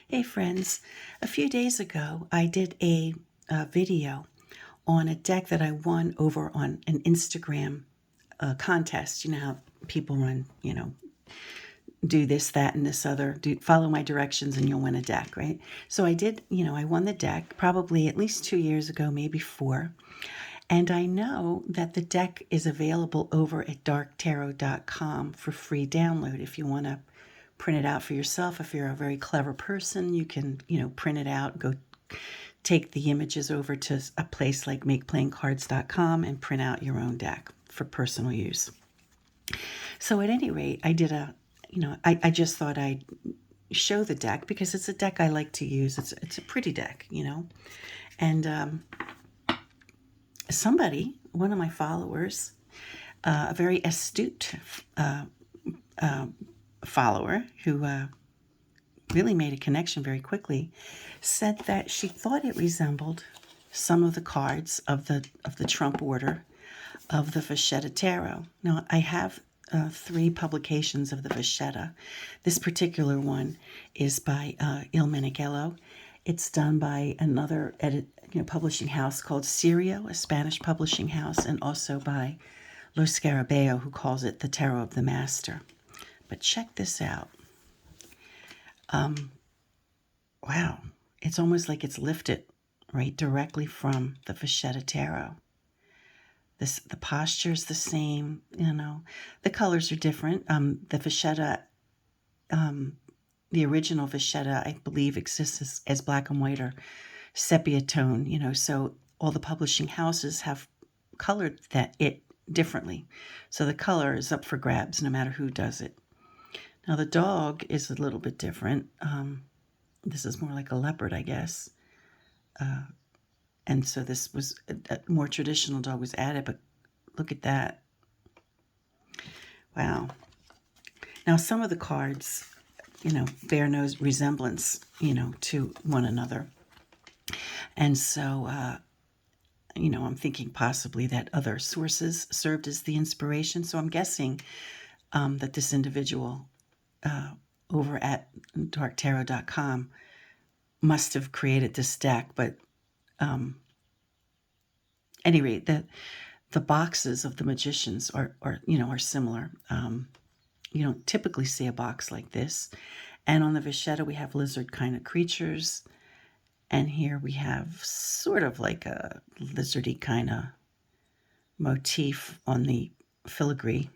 Hey friends, a few days ago I did a video on a deck that I won over on an Instagram contest. You know how people run, do this, that, and this other, follow my directions and you'll win a deck, right? So I did, I won the deck probably at least 2 years ago, maybe 4. And I know that the deck is available over at darktarot.com for free download if you want to print it out for yourself. If you're a very clever person, you can, print it out, go take the images over to a place like makeplayingcards.com and print out your own deck for personal use. So at any rate, I did I just thought I'd show the deck because it's a deck I like to use. It's a pretty deck, and somebody, one of my followers, a very astute follower who really made a connection very quickly, said that she thought it resembled some of the cards of the Trump order of the Vacchetta tarot. Now, I have 3 publications of the Vacchetta. This particular one is by Il Meneghello. It's done by another publishing house called Sirio, a Spanish publishing house, and also by Lo Scarabeo, who calls it the Tarot of the Master. But check this out. Wow, it's almost like it's lifted right directly from the Vacchetta tarot. The posture is the same, the colors are different. The Vacchetta, the original Vacchetta, I believe, exists as black and white or sepia tone, so all the publishing houses have colored it differently. So the color is up for grabs no matter who does it. Now the dog is a little bit different. This is more like a leopard, I guess. And so this was a more traditional dog was added, but look at that. Wow. Now some of the cards, bear no resemblance, to one another. And so, I'm thinking possibly that other sources served as the inspiration. So I'm guessing that this individual over at darktarot.com must have created this deck. But any rate, the boxes of the magicians are similar. You don't typically see a box like this. And on the Vacchetta, we have lizard kind of creatures. And here we have sort of like a lizardy kind of motif on the filigree.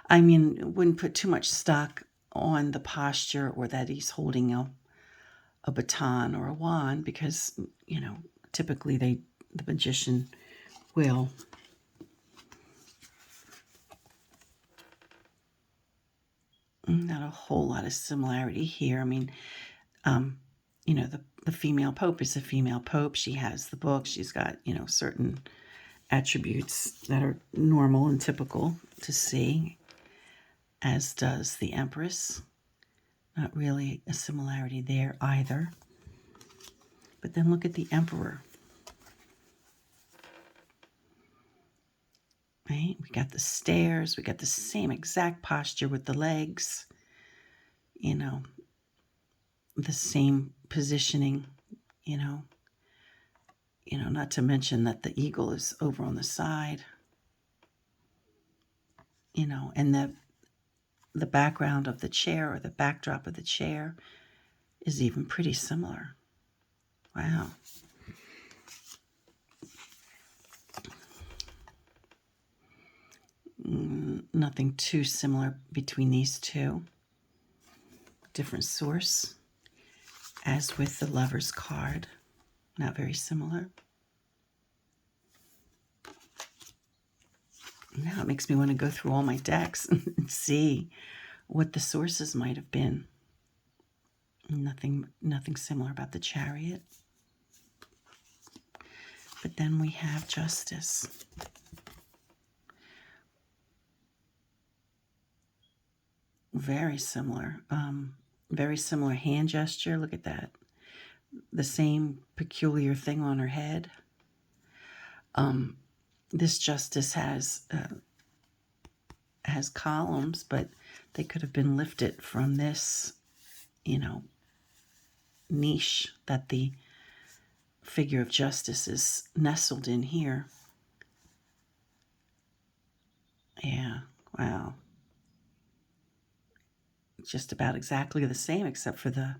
I mean, wouldn't put too much stock on the posture or that he's holding a baton or a wand because, typically the magician will not a whole lot of similarity here. I mean, the female pope is a female pope. She has the book. She's got, certain attributes that are normal and typical to see, as does the empress. Not really a similarity there either. But then look at the emperor. Right? We got the stairs. We got the same exact posture with the legs. The same positioning, not to mention that the eagle is over on the side, and the background of the chair or the backdrop of the chair is even pretty similar. Wow. Nothing too similar between these two. Different source. As with the Lover's card, not very similar. Now it makes me want to go through all my decks and see what the sources might have been. Nothing similar about the Chariot. But then we have Justice. Very similar. Very similar hand gesture. Look at that. The same peculiar thing on her head. This Justice has columns, but they could have been lifted from this you know, niche that the figure of justice is nestled in here. Yeah, wow. Just about exactly the same, except for the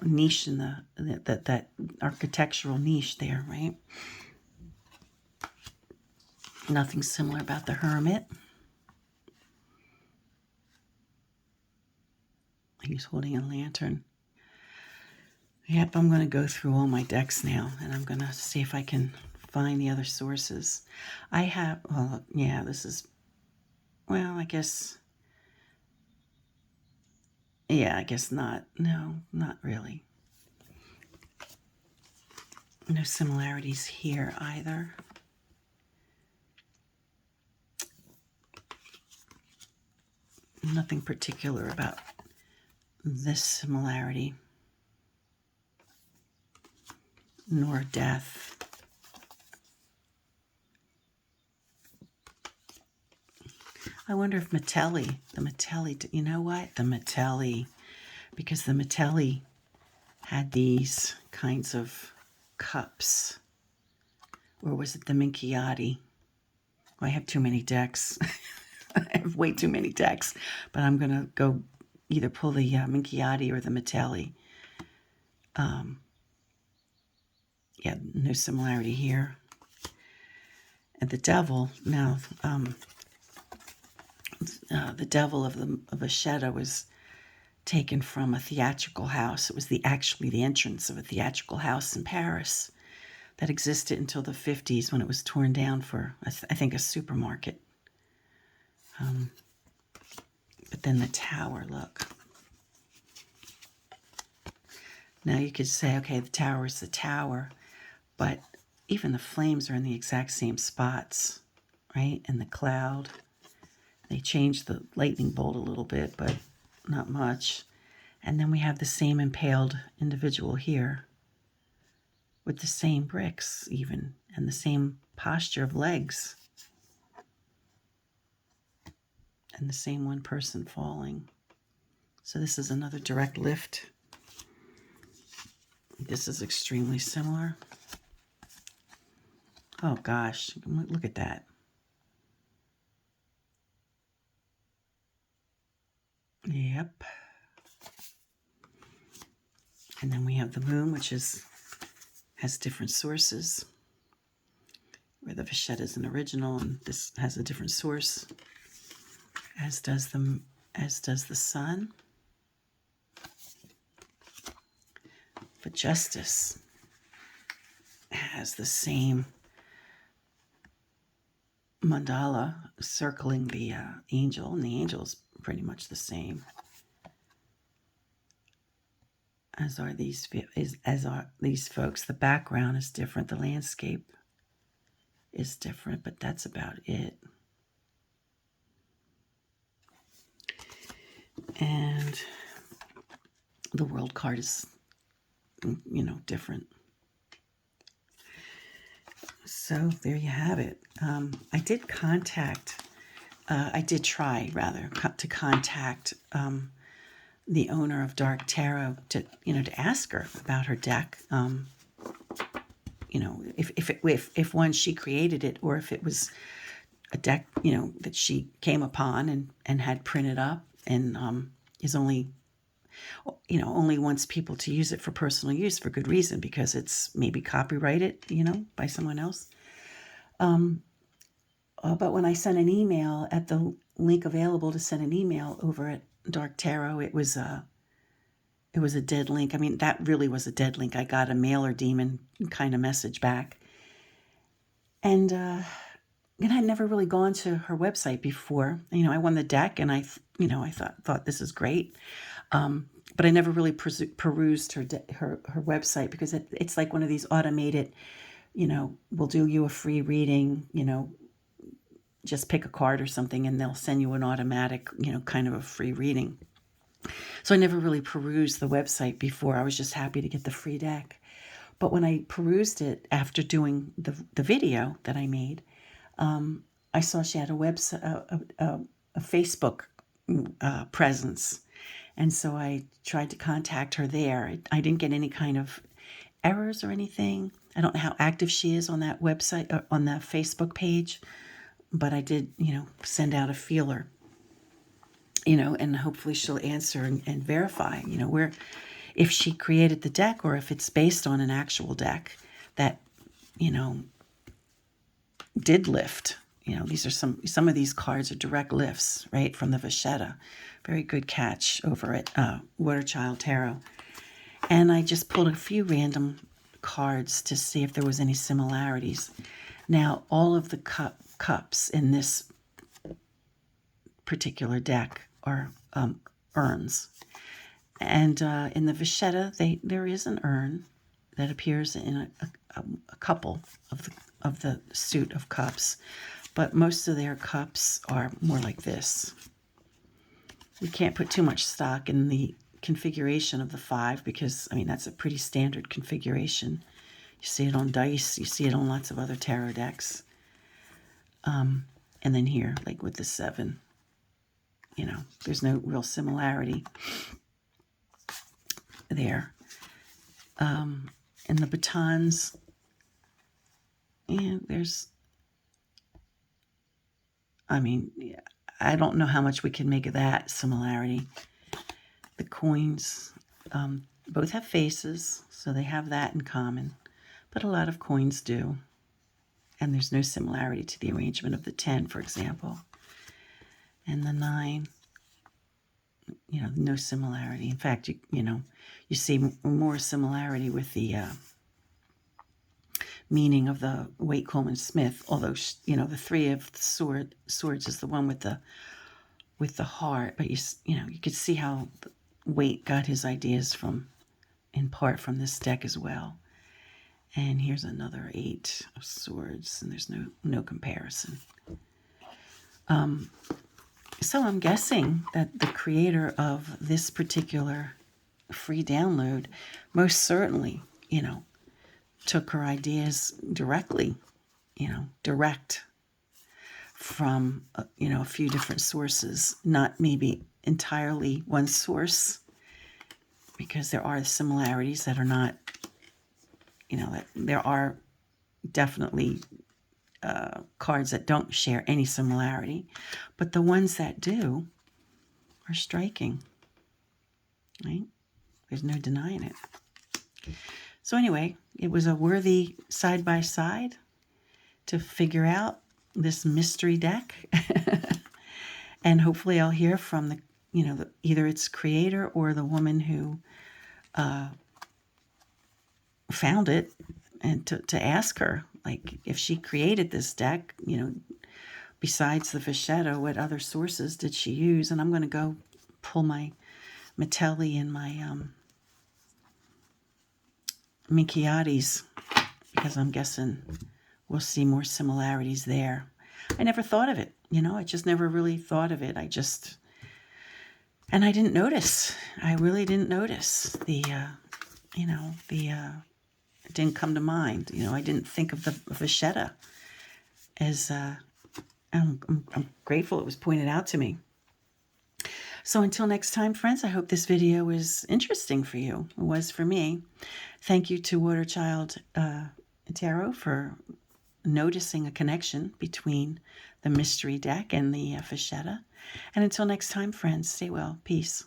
niche in that architectural niche there, right? Nothing similar about the hermit. He's holding a lantern. Yep, I'm going to go through all my decks now, and I'm going to see if I can find the other sources. I have, well, yeah, this is, well, I guess, yeah, I guess not. No, not really. No similarities here either. Nothing particular about this similarity, nor death. I wonder if the Metelli, you know what? The Metelli, because the Metelli had these kinds of cups. Or was it the Minchiate? I have too many decks. I have way too many decks. But I'm going to go either pull the Minchiate or the Metelli. Yeah, no similarity here. And the devil, now, the devil of Vacchetta was taken from a theatrical house. It was actually the entrance of a theatrical house in Paris that existed until the 50s when it was torn down for, I think, a supermarket. But then the tower, look. Now you could say, okay, the tower is the tower, but even the flames are in the exact same spots, right? And the cloud. They changed the lightning bolt a little bit, but not much. And then we have the same impaled individual here with the same bricks even, and the same posture of legs. And the same one person falling. So this is another direct lift. This is extremely similar. Oh gosh, look at that. Yep. And then we have the moon, which has different sources. Where the Vacchetta is an original, and this has a different source, as does the sun. But justice has the same mandala circling the angel, and the angel is pretty much the same. As are these folks. The background is different. The landscape is different, but that's about it. And the world card is, different. So there you have it. I did try to contact the owner of Dark Tarot to ask her about her deck. If one, she created it, or if it was a deck, that she came upon and had printed up and is only wants people to use it for personal use for good reason, because it's maybe copyrighted, by someone else. But when I sent an email at the link available to send an email over at Dark Tarot, it was a dead link. I mean, that really was a dead link. I got a mailer demon kind of message back. And I'd never really gone to her website before. I won the deck, and I thought this is great. But I never really perused her website, because it's like one of these automated, we'll do you a free reading, just pick a card or something, and they'll send you an automatic, kind of a free reading. So I never really perused the website before. I was just happy to get the free deck. But when I perused it after doing the video that I made, I saw she had a website, a Facebook presence. And so I tried to contact her there. I didn't get any kind of errors or anything. I don't know how active she is on that website, or on the Facebook page, but I did, send out a feeler, and hopefully she'll answer and verify, where, if she created the deck or if it's based on an actual deck that, did lift. These are some of these cards are direct lifts, right, from the Vacchetta. Very good catch over at Waterchild Tarot. And I just pulled a few random cards to see if there was any similarities. Now, all of the cups in this particular deck are urns. And in the Vacchetta, there is an urn that appears in a couple of the suit of cups. But most of their cups are more like this. We can't put too much stock in the configuration of the 5 because, that's a pretty standard configuration. You see it on dice. You see it on lots of other tarot decks. And then here, like with the 7, there's no real similarity there. And the batons, there's, I don't know how much we can make of that similarity. The coins, both have faces, so they have that in common. But a lot of coins do. And there's no similarity to the arrangement of the 10, for example. And the 9, no similarity. In fact, you see more similarity with the meaning of the Waite Coleman Smith, although, the 3 of the swords is the one with the heart. But, you could see how Waite got his ideas in part from this deck as well. And here's another 8 of swords, and there's no comparison. So I'm guessing that the creator of this particular free download most certainly, took her ideas directly, direct from, a few different sources, not maybe entirely one source, because there are similarities that are not, that there are definitely cards that don't share any similarity, but the ones that do are striking, right? There's no denying it. So anyway, it was a worthy side-by-side to figure out this mystery deck. And hopefully I'll hear from either its creator or the woman who found it, and to ask her, like, if she created this deck, besides the Vacchetta, what other sources did she use? And I'm going to go pull my Metelli and my Minchiates, because I'm guessing we'll see more similarities there. I never thought of it, I just never really thought of it. And I didn't notice. I really didn't notice it didn't come to mind. I didn't think of the Vacchetta as, I'm grateful it was pointed out to me. So until next time, friends, I hope this video was interesting for you. It was for me. Thank you to Waterchild Tarot for noticing a connection between the mystery deck and the Vacchetta. And until next time, friends, stay well. Peace.